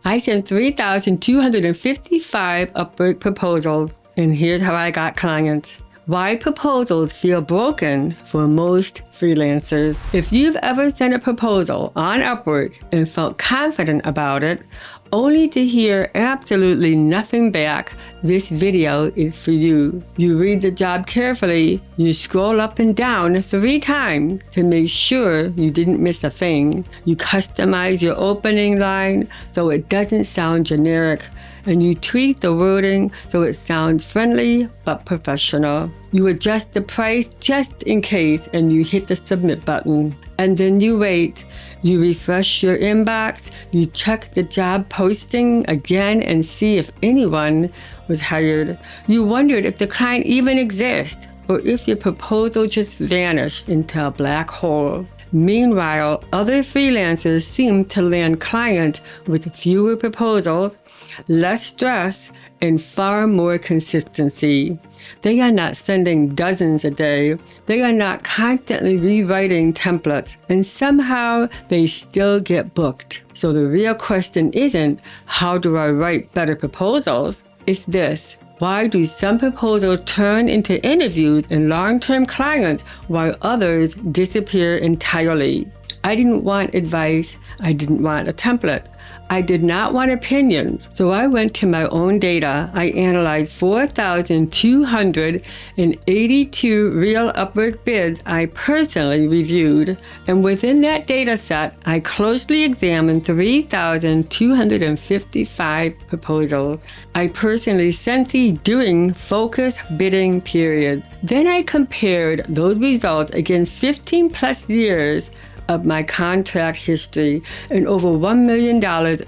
I sent 3,255 Upwork proposals, and here's how I got clients. Why proposals feel broken for most freelancers. If you've ever sent a proposal on Upwork and felt confident about it, only to hear absolutely nothing back, this video is for you. You read the job carefully, you scroll up and down 3 times to make sure you didn't miss a thing. You customize your opening line so it doesn't sound generic, and you tweak the wording so it sounds friendly but professional. You adjust the price just in case, and you hit the submit button. And then you wait. You refresh your inbox, you check the job posting again and see if anyone was hired. You wondered if the client even exists, or if your proposal just vanished into a black hole. Meanwhile, other freelancers seem to land clients with fewer proposals, less stress, and far more consistency. They are not sending dozens a day. They are not constantly rewriting templates, and somehow they still get booked. So the real question isn't, how do I write better proposals? It's this. Why do some proposals turn into interviews and long-term clients while others disappear entirely? I didn't want advice. I didn't want a template. I did not want opinions, so I went to my own data. I analyzed 4,282 real Upwork bids I personally reviewed, and within that data set, I closely examined 3,255 proposals. I personally sent these during focus bidding period. Then I compared those results against 15 plus years of my contract history and over $1 million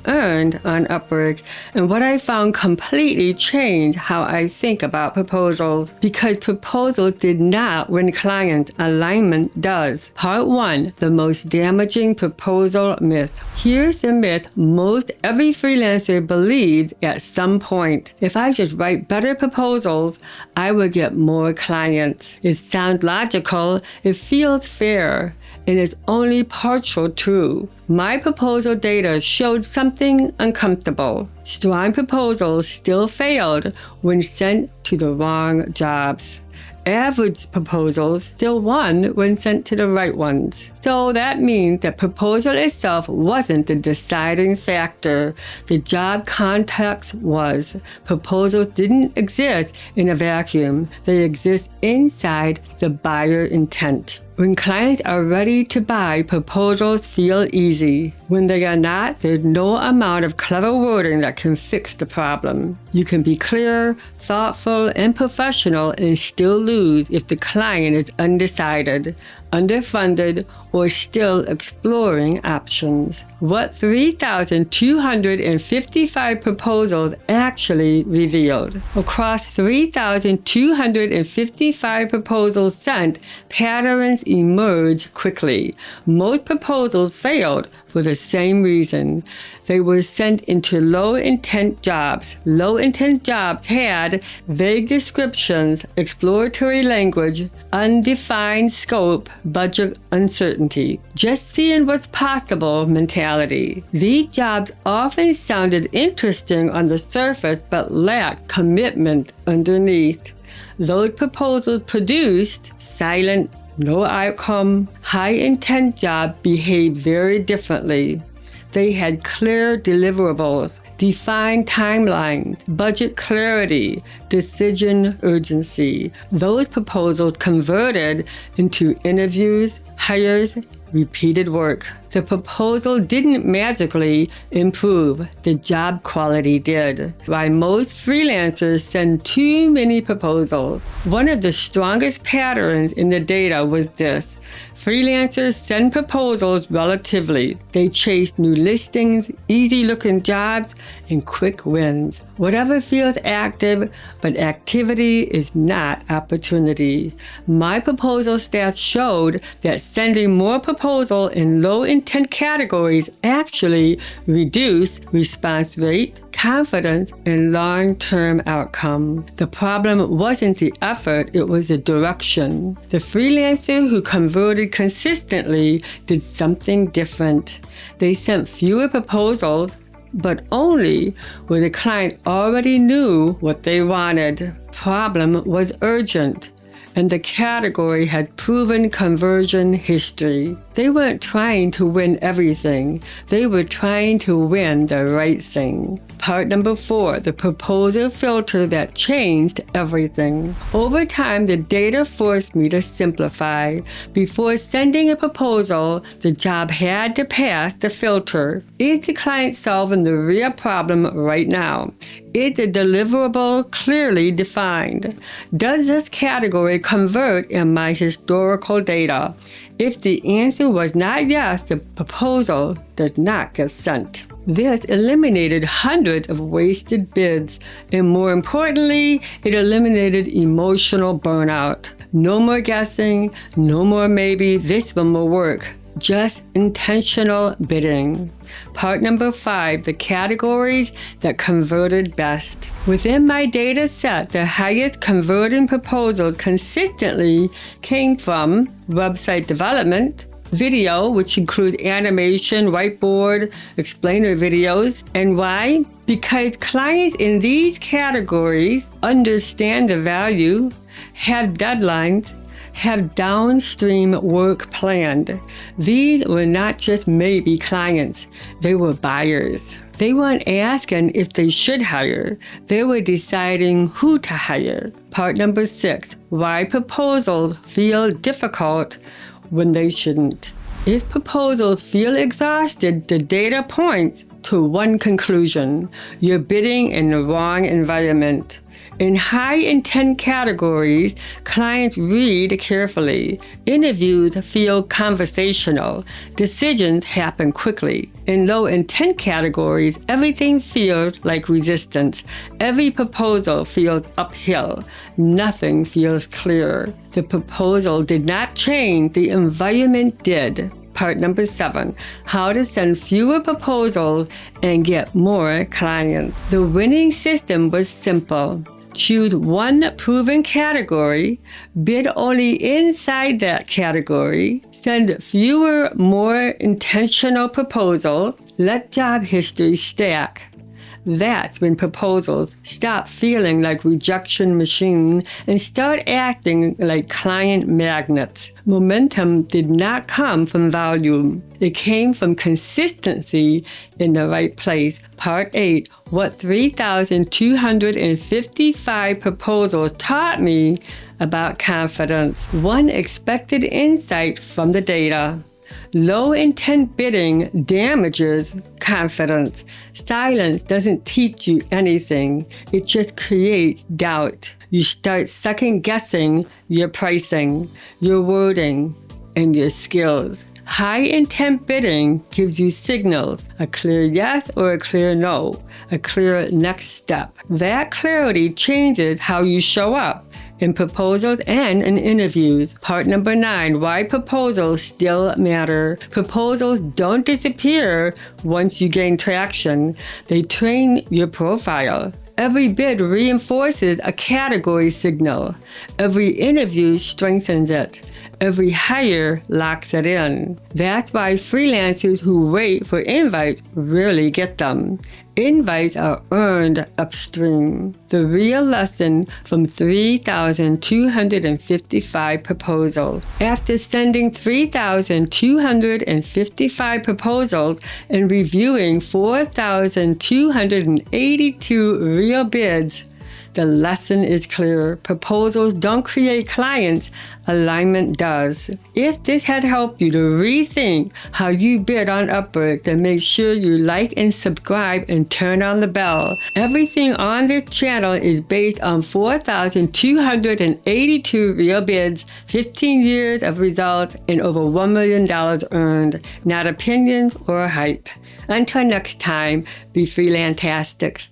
earned on Upwork, and what I found completely changed how I think about proposals, because proposals did not win clients, alignment does. Part 1, the most damaging proposal myth. Here's the myth most every freelancer believes at some point. If I just write better proposals, I will get more clients. It sounds logical, it feels fair, and it's only partial true. My proposal data showed something uncomfortable. Strong proposals still failed when sent to the wrong jobs. Average proposals still won when sent to the right ones. So that means that proposal itself wasn't the deciding factor. The job context was. Proposals didn't exist in a vacuum. They exist inside the buyer intent. When clients are ready to buy, proposals feel easy. When they are not, there's no amount of clever wording that can fix the problem. You can be clear, thoughtful, and professional and still lose if the client is undecided, underfunded, or still exploring options. What 3,255 proposals actually revealed. Across 3,255 proposals sent, patterns emerged quickly. Most proposals failed for the same reason. They were sent into low-intent jobs. Low-intent jobs had vague descriptions, exploratory language, undefined scope, budget uncertainty, just seeing what's possible mentality. These jobs often sounded interesting on the surface but lacked commitment underneath. Those proposals produced silent, no outcome, high-intent jobs behaved very differently. They had clear deliverables, defined timelines, budget clarity, decision urgency. Those proposals converted into interviews, hires, repeated work. The proposal didn't magically improve. The job quality did. Why most freelancers send too many proposals. One of the strongest patterns in the data was this. Freelancers send proposals relatively. They chase new listings, easy-looking jobs, and quick wins. Whatever feels active, but activity is not opportunity. My proposal stats showed that sending more proposals in low-intent categories actually reduced response rate, confidence, and long-term outcome. The problem wasn't the effort, it was the direction. The freelancer who converted consistently did something different. They sent fewer proposals, but only when the client already knew what they wanted. Problem was urgent, and the category had proven conversion history. They weren't trying to win everything. They were trying to win the right thing. Part number 4, the proposal filter that changed everything. Over time, the data forced me to simplify. Before sending a proposal, the job had to pass the filter. Is the client solving the real problem right now? Is the deliverable clearly defined? Does this category convert in my historical data? If the answer was not yes, the proposal did not get sent. This eliminated hundreds of wasted bids, and more importantly, it eliminated emotional burnout. No more guessing, no more maybe this one will work. Just intentional bidding. Part number 5, the categories that converted best. Within my data set, the highest converting proposals consistently came from website development, video, which include animation, whiteboard, explainer videos. And why? Because clients in these categories understand the value, have deadlines, have downstream work planned. These were not just maybe clients, they were buyers. They weren't asking if they should hire, they were deciding who to hire. Part number 6, why proposals feel difficult when they shouldn't. If proposals feel exhausted, the data points to one conclusion: you're bidding in the wrong environment. In high-intent categories, clients read carefully. Interviews feel conversational. Decisions happen quickly. In low-intent categories, everything feels like resistance. Every proposal feels uphill. Nothing feels clear. The proposal did not change, the environment did. Part number 7, how to send fewer proposals and get more clients. The winning system was simple. Choose one proven category, bid only inside that category, send fewer, more intentional proposals, let job history stack. That's when proposals stop feeling like rejection machines and start acting like client magnets. Momentum did not come from volume. It came from consistency in the right place. Part 8, what 3,255 proposals taught me about confidence. One expected insight from the data. Low intent bidding damages confidence. Silence doesn't teach you anything. It just creates doubt. You start second guessing your pricing, your wording, and your skills. High intent bidding gives you signals, a clear yes or a clear no, a clear next step. That clarity changes how you show up in proposals and in interviews. Part number 9, why proposals still matter. Proposals don't disappear once you gain traction. They train your profile. Every bid reinforces a category signal. Every interview strengthens it. Every hire locks it in. That's why freelancers who wait for invites rarely get them. Invites are earned upstream. The real lesson from 3,255 proposals. After sending 3,255 proposals and reviewing 4,282 real bids, the lesson is clear. Proposals don't create clients, alignment does. If this had helped you to rethink how you bid on Upwork, then make sure you like and subscribe and turn on the bell. Everything on this channel is based on 4,282 real bids, 15 years of results, and over $1 million earned, not opinions or hype. Until next time, be freelantastic.